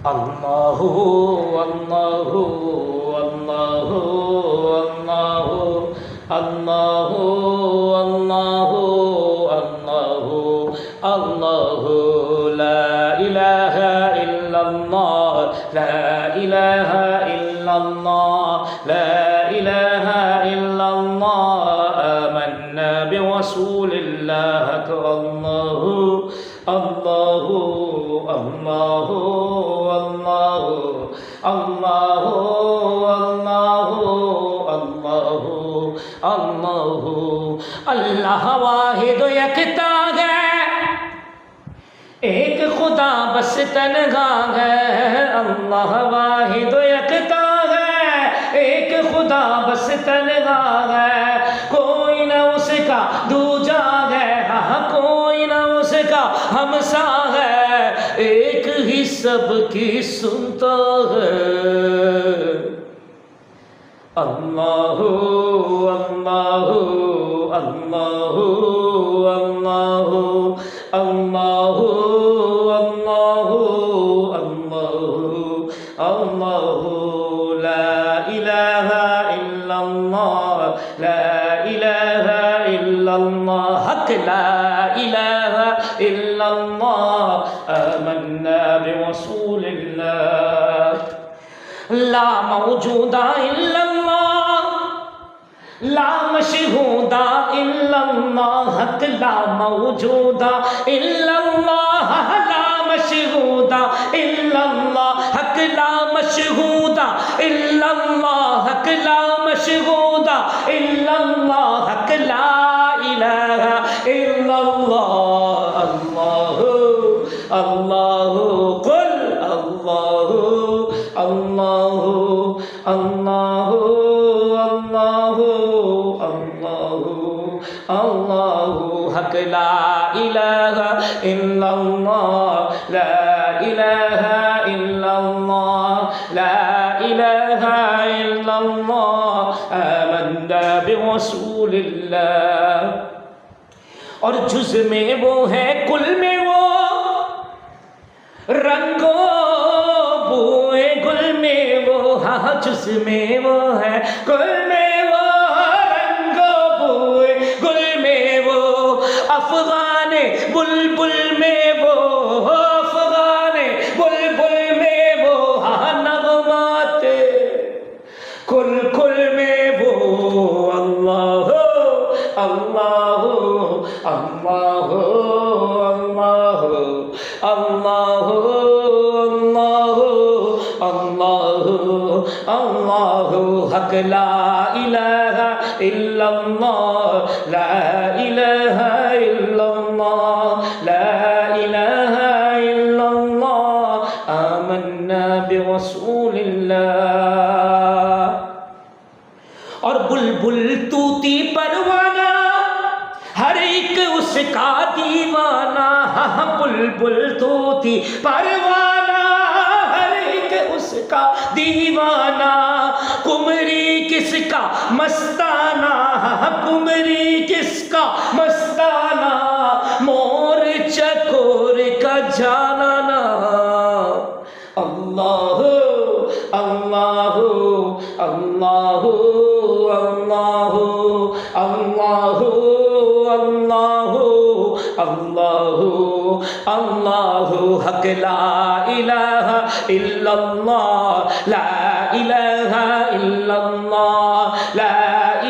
Allahu, Allahu, Allahu, Allahu, Allahu, Allahu, Allahu, La ilaha illallah, La ilaha illallah, La ilaha illallah, Amanna bi Rasulillah, Allahu, Allahu, Allahu, Allahu, Allahu, Allahu, Allahu, Allahu, Allah वाहिद यकता है, एक खुदा बस तन्हा है। अल्लाह वाहिद यकता है, एक खुदा बस तन्हा है। कोई न उसका दूजा है, हाँ कोई न उसका हमसा है। एक ही सबकी सुनता है। अल्लाहु अल्लाहु अल्लाहु अल्लाहु अल्लाहु अल्लाहु अल्लाहु अल्लाहु ला इलाहा इल्लल्लाह ला इलाहा इल्लल्लाह हक ला इलाहा इल्लल्लाह आमन्ना बिरसूलिल्लाह ला मौजूदा इल्लल्लाह ला मशहूदा इल्लल्लाह हक ला मौजूदा इल्लल्लाह ला मशहूदा इल्लल्लाह हक ला मशहूदा इल्लल्लाह हक ला मशहूदा इल्लल्लाह हक ला इलाहा इल्लल्लाह अल्लाहु अल्लाहु कुल अल्लाहु अल्लाहु अल्लाहु अल्लाहु अल्लाहु अल्लाहु हक ला इलाहा इल्लल्लाह ला इलाहा इल्लल्लाह ला इलाहा इल्लल्लाह आमन्ना बिरसूलिल्लाह। और जुज़ में वो है, कुल में वो रंगो बुए, गुल में वो हाँ जुज़ में वो है, कुल में वो रंगो बुए, गुल में वो अफ़गाने बुलबुल में वो अफ़गाने बुलबुल में वो हाँ नगमाते, कुल कुल में वो अल्लाह अल्लाह अल्लाह अल्लाह अल्लाह अल्लाह अल्लाह हक ला इलाहा इल्लल्लाह ला इलाहा इल्लल्लाह ला इलाहा इल्लल्लाह आमन्ना बिरसूलिल्लाह। और बुलबुल तूती परवाना हर एक उसका दीवाना, हाँ बुलबुल तूती परवाना हर एक उसका दीवाना। कुमरी किसका मस्ताना, हाँ कुमरी किसका मस्ताना, मोर चकोर का जानाना। अल्लाह अल्लाह अल्लाह अल्लाह अल्लाह अल्लाह अल्लाह अल्लाह हक ला इलाहा इल्लल्लाह ला इलाहा इल्लल्लाह ला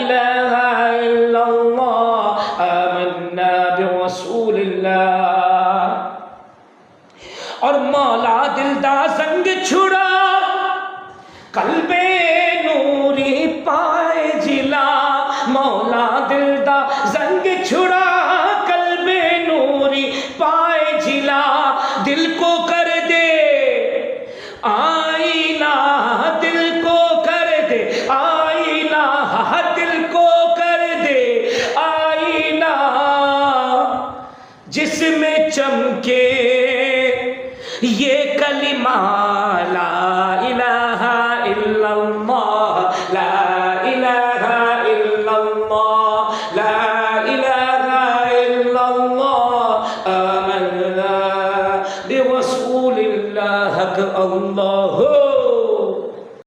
इलाहा इल्लल्लाह आमन्ना बिरसूलिल्लाह। और मौला दिलदा संग छुड़ा कल्बे नूरी पाए जिला, मौला दिलदा जंग छुड़ा कल्बे नूरी पाए जिला। दिल को कर दे आईना, दिल को कर दे आईना, दिल को कर दे आईना, जिसमें चमके ये कलिमा ला इलाहा इल्लल्लाह ला इलाहा इल्लल्लाह ला इलाहा इल्लल्लाह आमन्ना बिरसूलिल्लाह। रसूलिल्लाह हक अल्लाह